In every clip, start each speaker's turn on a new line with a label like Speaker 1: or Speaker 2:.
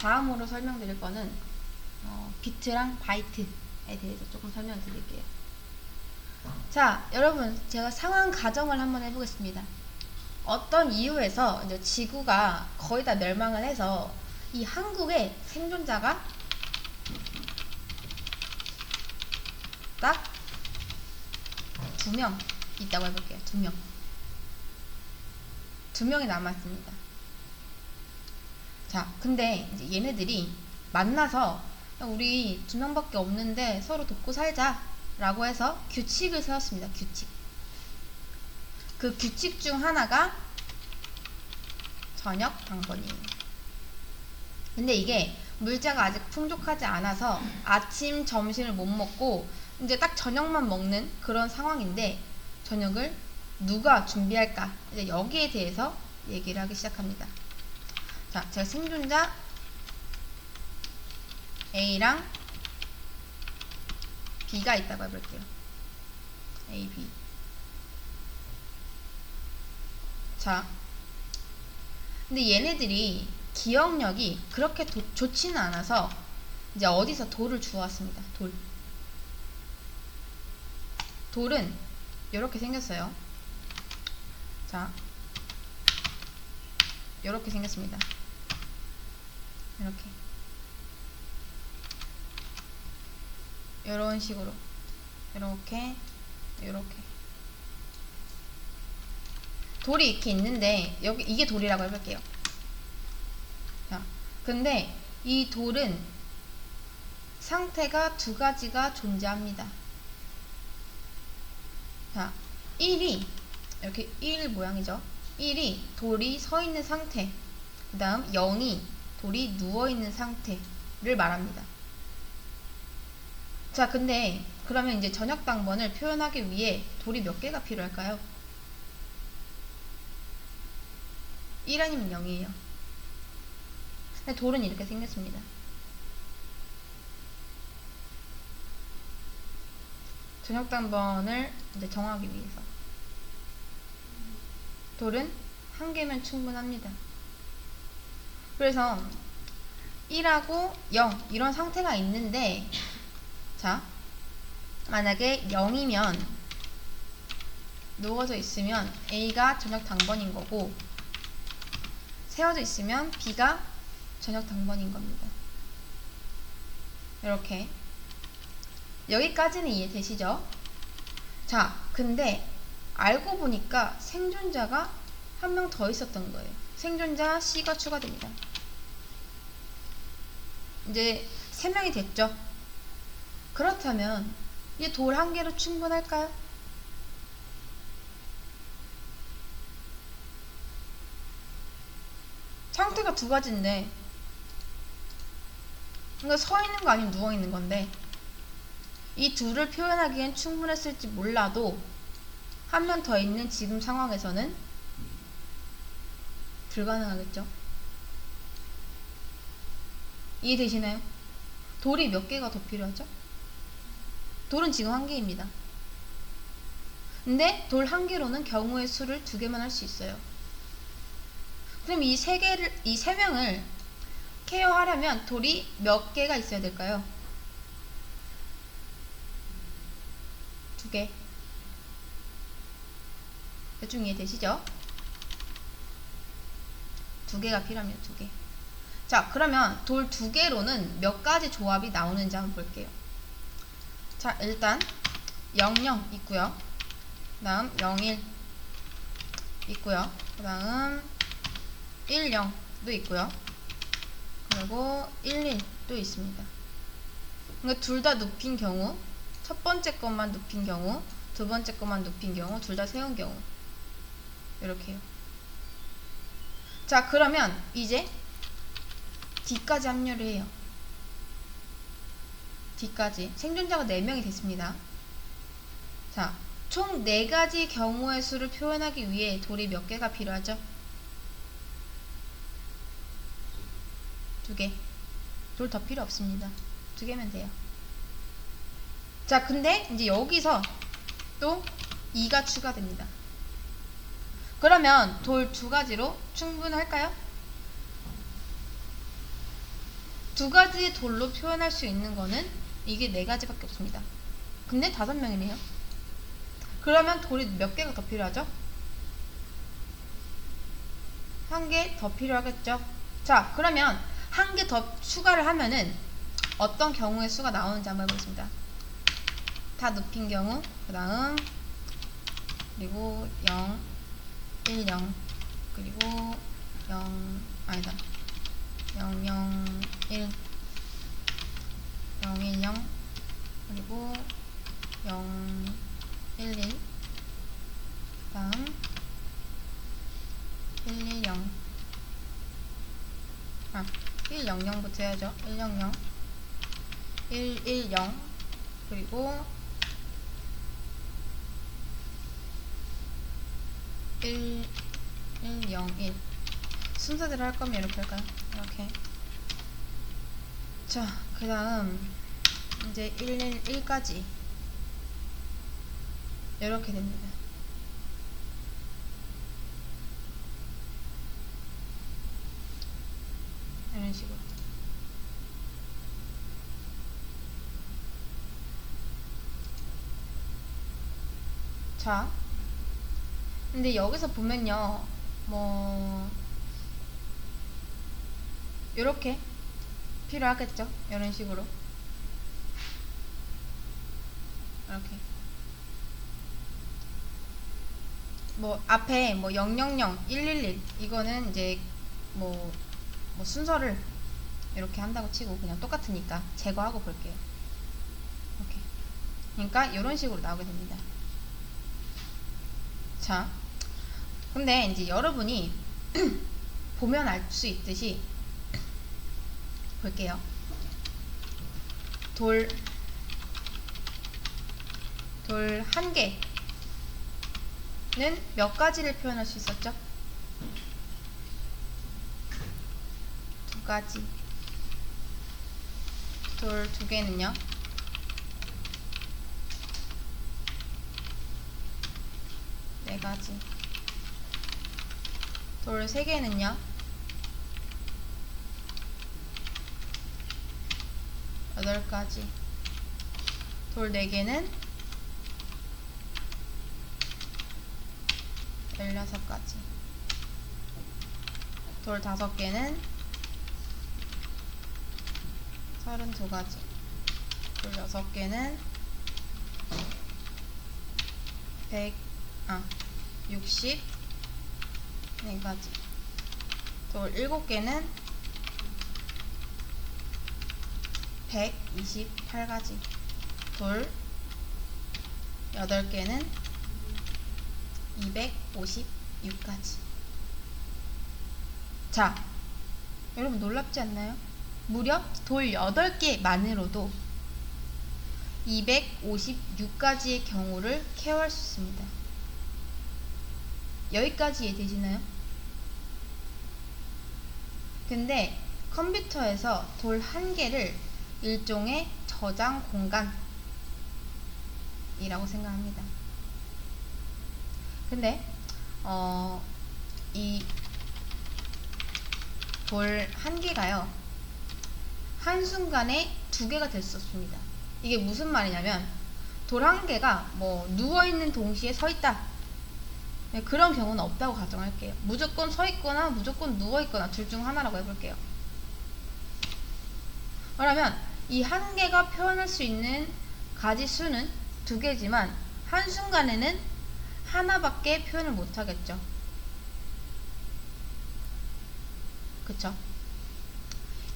Speaker 1: 다음으로 설명드릴 거는 비트랑 바이트에 대해서 조금 설명드릴게요. 자, 여러분, 제가 상황 가정을 한번 해보겠습니다. 어떤 이유에서 이제 지구가 거의 다 멸망을 해서 이 한국에 생존자가 딱 2명 있다고 해볼게요. 2명. 2명이 남았습니다. 자, 근데 이제 얘네들이 만나서 우리 2명밖에 없는데 서로 돕고 살자 라고 해서 규칙을 세웠습니다. 규칙. 그 규칙 중 하나가 저녁 당번이에요. 근데 이게 물자가 아직 풍족하지 않아서 아침, 점심을 못 먹고 이제 딱 저녁만 먹는 그런 상황인데 저녁을 누가 준비할까? 이제 여기에 대해서 얘기를 하기 시작합니다. 자, 제가 생존자 A랑 B가 있다고 해볼게요. A, B. 자, 근데 얘네들이 기억력이 그렇게 좋지는 않아서 이제 어디서 돌을 주워왔습니다. 돌은 이렇게 생겼어요. 자, 이렇게 생겼습니다. 이렇게 이런 식으로 이렇게 돌이 이렇게 있는데 여기 이게 돌이라고 해볼게요. 자, 근데 이 돌은 상태가 2가지가 존재합니다. 자, 1이 이렇게 1 모양이죠. 1이 돌이 서 있는 상태, 그 다음 0이 돌이 누워 있는 상태를 말합니다. 자, 근데 그러면 이제 저녁 당번을 표현하기 위해 돌이 몇 개가 필요할까요? 1 아니면 0이에요. 근데 돌은 이렇게 생겼습니다. 저녁 당번을 이제 정하기 위해서 돌은 1개면 충분합니다. 그래서 1하고 0 이런 상태가 있는데, 자, 만약에 0이면 누워져 있으면 A가 저녁 당번인 거고, 세워져 있으면 B가 저녁 당번인 겁니다. 이렇게 여기까지는 이해되시죠? 자, 근데 알고 보니까 생존자가 1명 더 있었던 거예요. 생존자 C가 추가됩니다. 이제 3명이 됐죠? 그렇다면 이제 돌 1개로 충분할까요? 상태가 2가지인데, 그러니까 서 있는 거 아니면 누워 있는 건데, 이 둘을 표현하기엔 충분했을지 몰라도 1명 더 있는 지금 상황에서는 불가능하겠죠? 이해되시나요? 돌이 몇 개가 더 필요하죠? 돌은 지금 1개입니다. 근데 돌 1개로는 경우의 수를 2개만 할 수 있어요. 그럼 이 3명을 케어하려면 돌이 몇 개가 있어야 될까요? 2개. 대충 이해되시죠? 2개가 필요합니다. 2개. 자, 그러면 돌 2개로는 몇 가지 조합이 나오는지 한번 볼게요. 자, 일단 00 있고요. 그 다음 01 있고요. 그 다음 10도 있고요. 그리고 11도 있습니다. 그러니까 둘 다 눕힌 경우, 첫 번째 것만 눕힌 경우, 두 번째 것만 눕힌 경우, 둘 다 세운 경우, 이렇게요. 자, 그러면 이제 D까지 합류를 해요. D까지. 생존자가 4명이 됐습니다. 자, 총 4가지 경우의 수를 표현하기 위해 돌이 몇 개가 필요하죠? 2개. 돌 더 필요 없습니다. 2개면 돼요. 자, 근데 이제 여기서 또 2가 추가됩니다. 그러면 돌 2가지로 충분할까요? 두 가지의 돌로 표현할 수 있는 거는 이게 네 가지밖에 없습니다. 근데 5명이네요. 그러면 돌이 몇 개가 더 필요하죠? 한 개 더 필요하겠죠? 자, 그러면 한 개 더 추가를 하면은 어떤 경우의 수가 나오는지 한번 해보겠습니다. 다 눕힌 경우, 그 다음 그리고 0, 1, 0 그리고 0, 아니다 0, 0, 1 0, 1, 0 그리고 0, 1, 1 그 다음 1, 1, 0 1, 0, 0부터 해야죠. 1, 0, 0 1, 1, 0 그리고 1, 1, 0, 1 순서대로 할 거면 이렇게 할까요? 이렇게. 자, 그 다음 이제 1, 1, 1까지 이렇게 됩니다. 이런 식으로. 자, 근데 여기서 보면요, 뭐 요렇게 필요하겠죠? 이런 식으로 이렇게 뭐 앞에 뭐 000, 111 이거는 이제 뭐 순서를 이렇게 한다고 치고 그냥 똑같으니까 제거하고 볼게요. 이렇게. 그러니까 이런 식으로 나오게 됩니다. 자, 근데 이제 여러분이 보면 알 수 있듯이 볼게요. 돌 한 개는 몇 가지를 표현할 수 있었죠? 두 가지. 돌 두 개는요? 네 가지. 돌 세 개는요? 8가지. 돌 4개는 16가지. 돌 5개는 32가지. 돌 6개는 64가지. 돌 7개는 128가지. 돌 8개는 256가지. 자, 여러분 놀랍지 않나요? 무려 돌 8개만으로도 256가지의 경우를 케어할 수 있습니다. 여기까지 이해되시나요? 근데 컴퓨터에서 돌 한 개를 일종의 저장 공간이라고 생각합니다. 근데 이 돌 한 개가요, 한순간에 2개가 될 수 없습니다. 이게 무슨 말이냐면 돌 한 개가 뭐 누워있는 동시에 서있다, 그런 경우는 없다고 가정할게요. 무조건 서있거나 무조건 누워있거나 둘 중 하나라고 해볼게요. 그러면 이 한 개가 표현할 수 있는 가지 수는 2개지만 한순간에는 하나밖에 표현을 못하겠죠. 그쵸?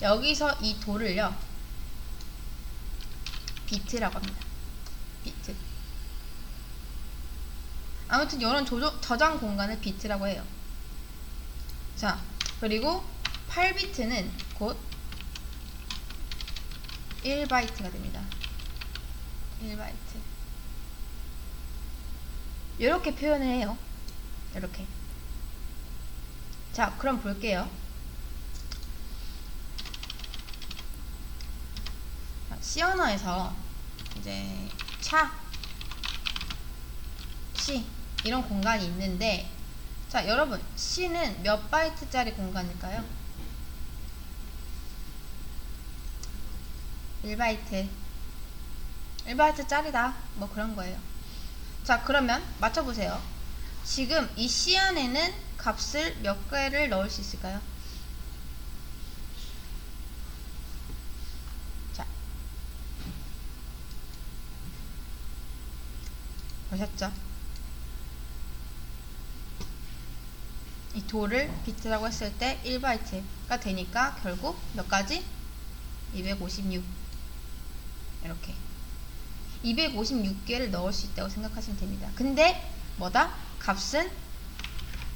Speaker 1: 여기서 이 돌을요, 비트라고 합니다. 비트. 아무튼 이런 저장 공간을 비트라고 해요. 자, 그리고 8비트는 곧 1바이트가 됩니다. 1바이트. 이렇게 표현을 해요. 이렇게. 자, 그럼 볼게요. C 언어에서 이제 차, C 이런 공간이 있는데, 자, 여러분 C는 몇 바이트짜리 공간일까요? 1바이트 1바이트짜리다 뭐 그런 거예요. 자, 그러면 맞춰보세요. 지금 이 C 안에는 값을 몇 개를 넣을 수 있을까요? 자, 보셨죠? 이 도를 비트라고 했을 때 1바이트가 되니까 결국 몇 가지? 256. 이렇게 256개를 넣을 수 있다고 생각하시면 됩니다. 근데 뭐다? 값은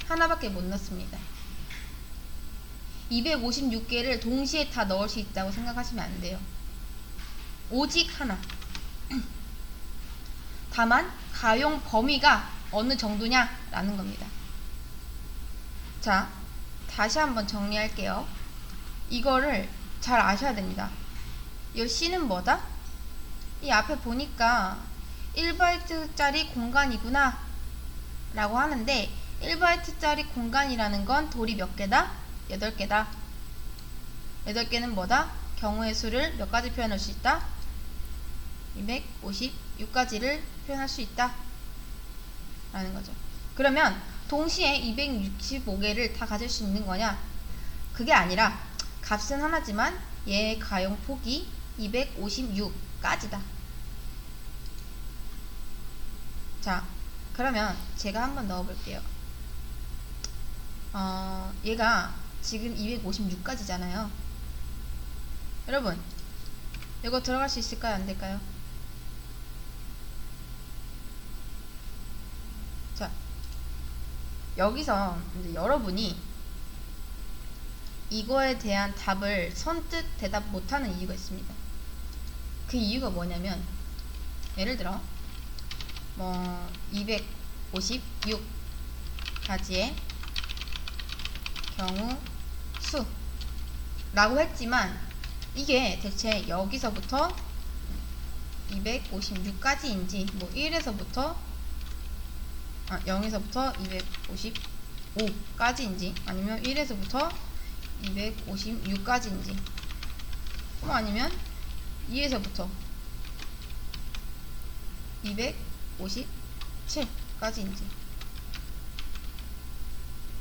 Speaker 1: 하나밖에 못 넣습니다. 256개를 동시에 다 넣을 수 있다고 생각하시면 안 돼요. 오직 하나. 다만 가용 범위가 어느 정도냐 라는 겁니다. 자, 다시 한번 정리할게요. 이거를 잘 아셔야 됩니다. 이 C는 뭐다? 이 앞에 보니까 1바이트짜리 공간이구나 라고 하는데 1바이트짜리 공간이라는 건 돌이 몇 개다? 8개다. 8개는 뭐다? 경우의 수를 몇 가지 표현할 수 있다? 256가지를 표현할 수 있다 라는 거죠. 그러면 동시에 265개를 다 가질 수 있는 거냐? 그게 아니라 값은 하나지만 얘의 가용폭이 256까지다. 자, 그러면 제가 한번 넣어볼게요. 얘가 지금 256까지잖아요. 여러분, 이거 들어갈 수 있을까요? 안 될까요? 자, 여기서 이제 여러분이 이거에 대한 답을 선뜻 대답 못하는 이유가 있습니다. 그 이유가 뭐냐면 예를 들어 뭐 256가지의 경우 수라고 했지만 이게 대체 여기서부터 256까지인지 뭐 1에서부터 0에서부터 255까지인지 아니면 1에서부터 256까지인지 뭐 아니면 2에서부터 257까지인지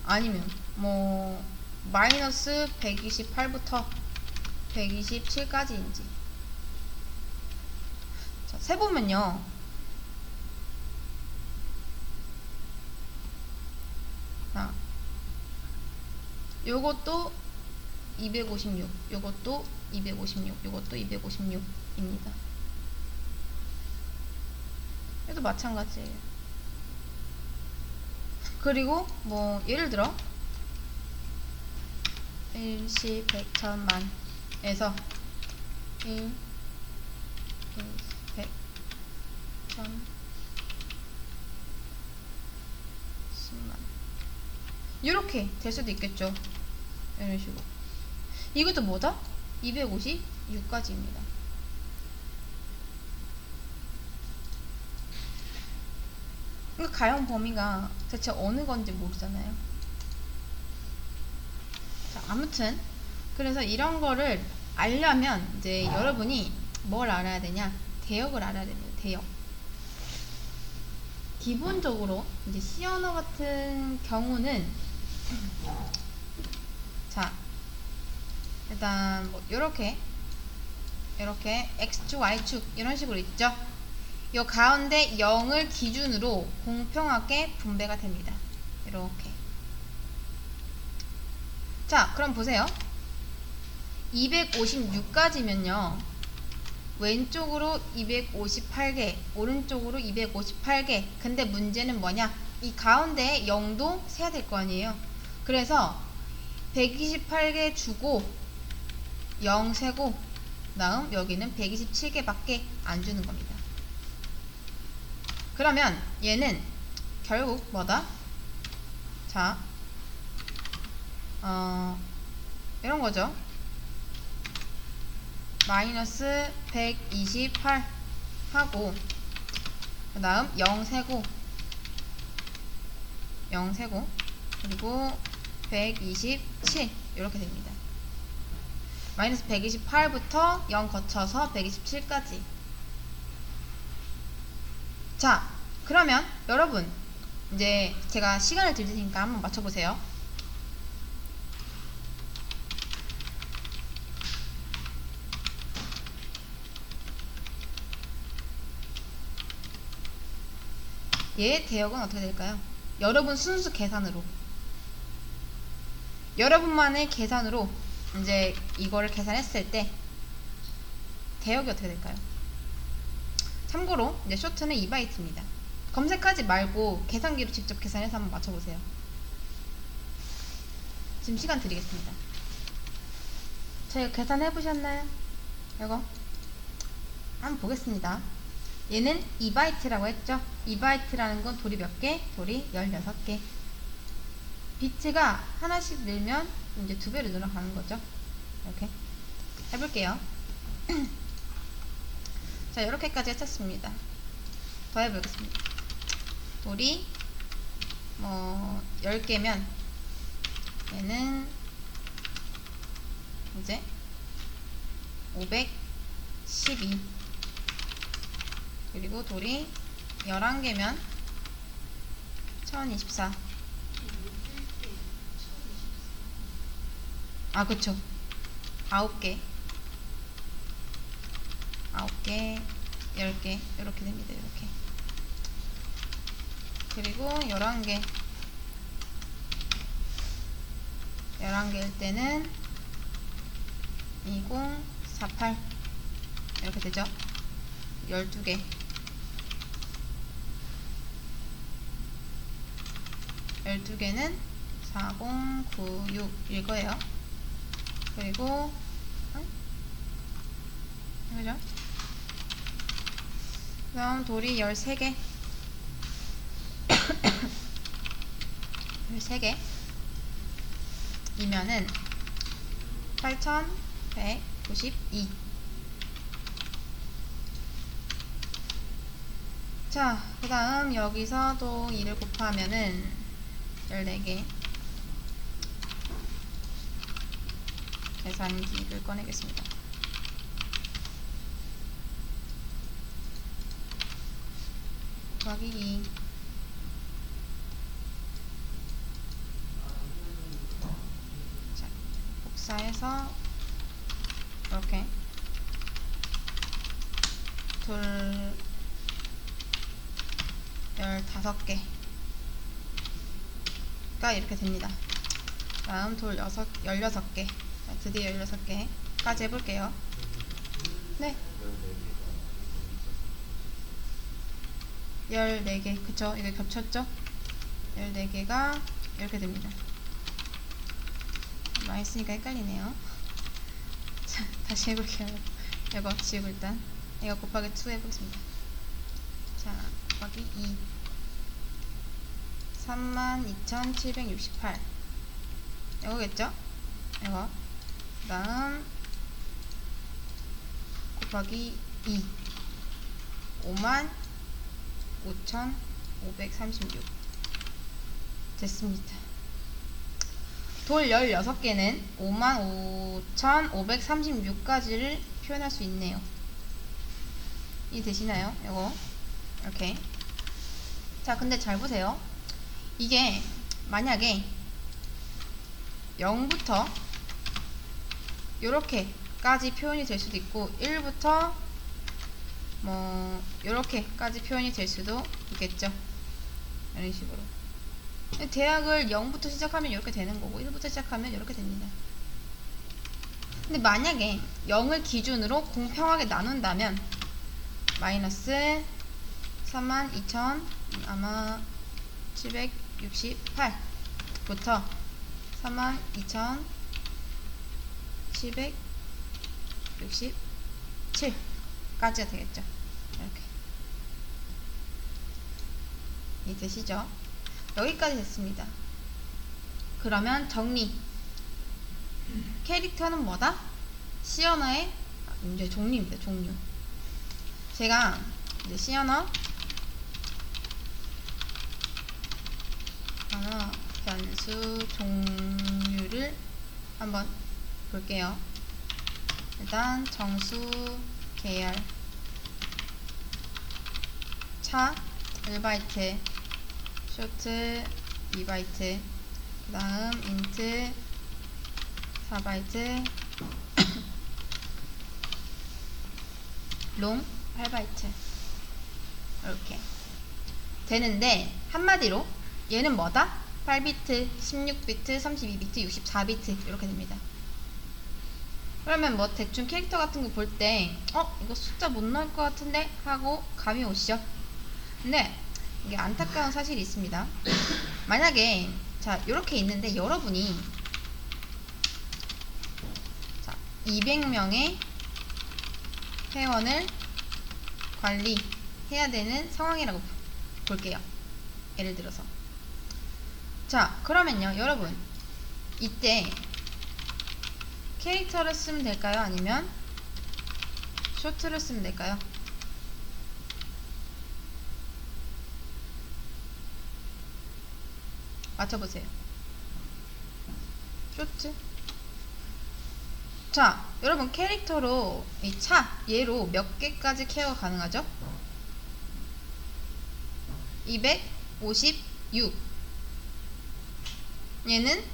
Speaker 1: 아니면 뭐 마이너스 128부터 127까지인지 자, 세보면요 자, 요것도 256 요것도 256 요것도 256입니다. 얘도 마찬가지예요. 그리고 뭐 예를 들어 일시 100, 1000만 에서 1, 100, 1000, 10만 이렇게 될 수도 있겠죠. 이런 식으로. 이것도 뭐다? 256까지입니다. 그러니까 가용 범위가 대체 어느 건지 모르잖아요. 자, 아무튼 그래서 이런 거를 알려면 이제 여러분이 뭘 알아야 되냐? 대역을 알아야 됩니다. 대역. 기본적으로 이제 C 언어 같은 경우는 자, 일단 뭐 요렇게 X축, Y축 이런 식으로 있죠. 요 가운데 0을 기준으로 공평하게 분배가 됩니다. 이렇게. 자, 그럼 보세요. 256까지면요. 왼쪽으로 258개, 오른쪽으로 258개. 근데 문제는 뭐냐? 이 가운데 0도 세야 될 거 아니에요. 그래서 128개 주고 0 세고 다음 여기는 127개밖에 안 주는 겁니다. 그러면 얘는 결국 뭐다? 자, 이런 거죠. 마이너스 128 하고 그 다음 0 세고 0 세고 그리고 127 이렇게 됩니다. 마이너스 128부터 0 거쳐서 127까지. 자, 그러면 여러분 이제 제가 시간을 드릴 테니까 한번 맞춰보세요. 얘의 대역은 어떻게 될까요? 여러분 순수 계산으로, 여러분만의 계산으로 이제 이거를 계산했을 때 대역이 어떻게 될까요? 참고로 이제 쇼트는 2바이트입니다. 검색하지 말고 계산기로 직접 계산해서 한번 맞춰보세요. 지금 시간 드리겠습니다. 저희가 계산해보셨나요? 이거 한번 보겠습니다. 얘는 2바이트라고 했죠? 2바이트라는 건 돌이 몇 개? 돌이 16개. 비트가 하나씩 늘면 이제 2배로 늘어가는 거죠. 이렇게 해볼게요. 자, 이렇게까지 했었습니다. 더 해보겠습니다. 돌이 10개면 얘는 이제 512, 그리고 돌이 11개면 1024. 아, 그쵸. 9개, 10개, 이렇게 됩니다. 이렇게. 그리고 11개일 때는 2048 이렇게 되죠. 12개, 12개는 4096일 거예요. 그리고 그죠? 그다음 돌이 13개 13개 이면은 8192. 자, 그 다음 여기서 또 2를 곱하면은 14개. 계산기를 꺼내겠습니다. 곱하기 2. 자, 복사해서 이렇게 돌 15개가 이렇게 됩니다. 다음 돌 16개. 자, 드디어 16개까지 해볼게요. 네. 14개. 그쵸? 이게 겹쳤죠? 14개가 이렇게 됩니다. 많이 쓰니까 헷갈리네요. 자, 다시 해볼게요. 이거 지우고 일단 이거 곱하기 2 해보겠습니다. 자, 곱하기 2. 32,768 이거겠죠? 이거. 그 다음 곱하기 2. 55,536 됐습니다. 돌 16개는 55,536까지를 표현할 수 있네요. 이 되시나요? 이거 이렇게. 자, 근데 잘 보세요. 이게 만약에 0부터 요렇게까지 표현이 될 수도 있고 1부터 뭐 요렇게까지 표현이 될 수도 있겠죠. 이런 식으로. 대학을 0부터 시작하면 이렇게 되는 거고 1부터 시작하면 이렇게 됩니다. 근데 만약에 0을 기준으로 공평하게 나눈다면 마이너스 32,000 아마 768부터 32,767까지가 되겠죠. 이렇게. 이해되시죠? 여기까지 됐습니다. 그러면 정리. 캐릭터는 뭐다? C 언어의 이제 종류입니다. 종류. 제가 이제 C 언어 변수 종류를 한번 볼게요. 일단 정수 계열 차 1바이트, 쇼트 2바이트, 그 다음 인트 4바이트, 롱 8바이트. 이렇게 되는데, 한마디로 얘는 뭐다? 8비트, 16비트, 32비트, 64비트 이렇게 됩니다. 그러면 뭐 대충 캐릭터 같은 거 볼 때 이거 숫자 못 넣을 것 같은데 하고 감이 오시죠? 근데 이게 안타까운 사실이 있습니다. 만약에 자 이렇게 있는데 여러분이 자 200명의 회원을 관리해야 되는 상황이라고 볼게요. 예를 들어서 자 그러면요 여러분 이때 캐릭터를 쓰면 될까요? 아니면 쇼트를 쓰면 될까요? 맞춰보세요. 쇼트. 자 여러분 캐릭터로 이 차 얘로 몇 개까지 케어 가능하죠? 256. 얘는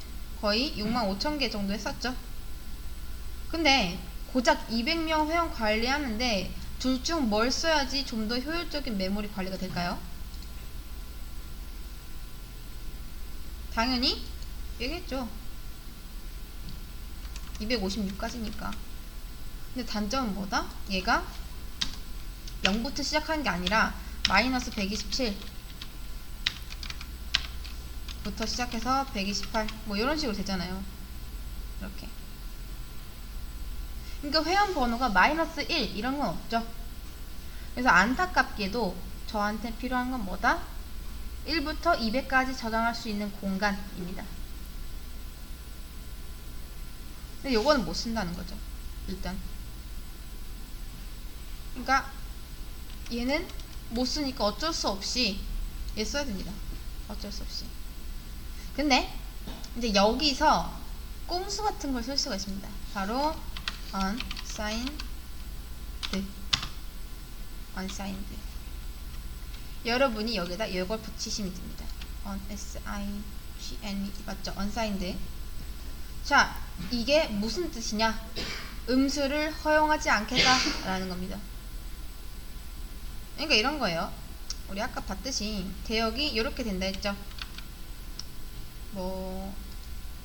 Speaker 1: 거의 65,000개 정도 했었죠. 근데 고작 200명 회원 관리하는데 둘 중 뭘 써야지 좀 더 효율적인 메모리 관리가 될까요? 당연히 얘겠죠. 256까지니까. 근데 단점은 뭐다? 얘가 0부터 시작하는 게 아니라 마이너스 127 부터 시작해서 128 뭐 이런 식으로 되잖아요. 이렇게. 그러니까 회원 번호가 마이너스 1 이런 건 없죠. 그래서 안타깝게도 저한테 필요한 건 뭐다? 1부터 200까지 저장할 수 있는 공간입니다. 근데 요거는 못 쓴다는 거죠. 일단. 그러니까 얘는 못 쓰니까 어쩔 수 없이 얘 써야 됩니다. 어쩔 수 없이. 근데 이제 여기서 꼼수 같은 걸 쓸 수가 있습니다. 바로 unsigned 여러분이 여기다 이걸 붙이시면 됩니다. unsigned 맞죠? unsigned. 자 이게 무슨 뜻이냐? 음수를 허용하지 않겠다 라는 겁니다. 그러니까 이런 거예요. 우리 아까 봤듯이 대역이 이렇게 된다 했죠. 뭐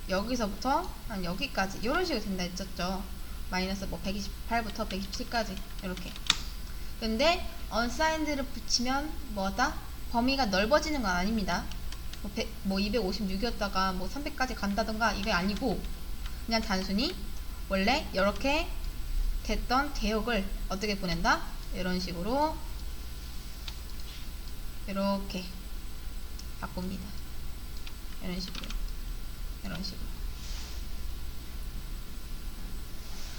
Speaker 1: 여기서부터 한 여기까지 이런 식으로 된다 했었죠. 마이너스 뭐 128부터 127까지 이렇게. 근데 unsigned를 붙이면 뭐다? 범위가 넓어지는 건 아닙니다. 뭐 256이었다가 뭐 300까지 간다던가 이게 아니고 그냥 단순히 원래 이렇게 됐던 대역을 어떻게 보낸다? 이런 식으로 이렇게 바꿉니다. 이런 식으로.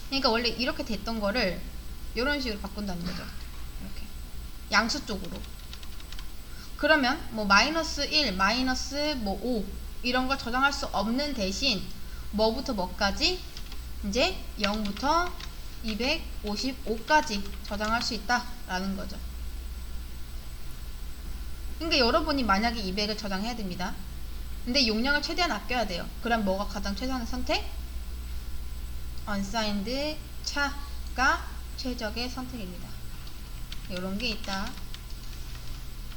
Speaker 1: 그러니까 원래 이렇게 됐던 거를 이런 식으로 바꾼다는 거죠. 이렇게 양수 쪽으로. 그러면 뭐 마이너스 1, 마이너스 뭐 5 이런 걸 저장할 수 없는 대신 뭐부터 뭐까지 이제 0부터 255까지 저장할 수 있다라는 거죠. 그러니까 여러분이 만약에 200을 저장해야 됩니다. 근데 용량을 최대한 아껴야 돼요. 그럼 뭐가 가장 최선의 선택? unsigned 차가 최적의 선택입니다. 이런 게 있다.